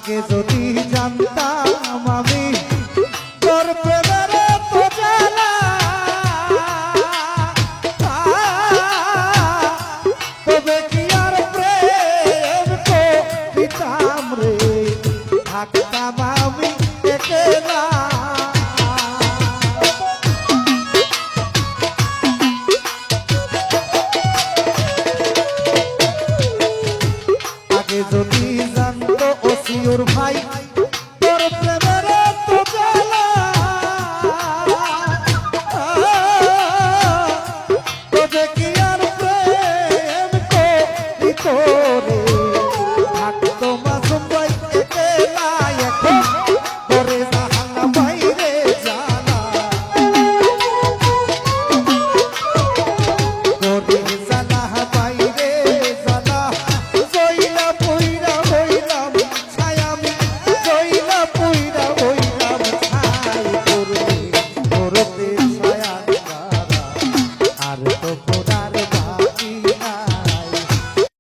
আগে যদি জানতাম আমি তোর প্রেমের তো জ্বালা, তবে কি আর প্রেম করিতাম রে, থাকতাম আমি একলা। আগে যদি জানতো ওসিওর ভাই তোর প্রেমের তো জ্বালা, তবে কি আর প্রেম করিত রে, থাকতো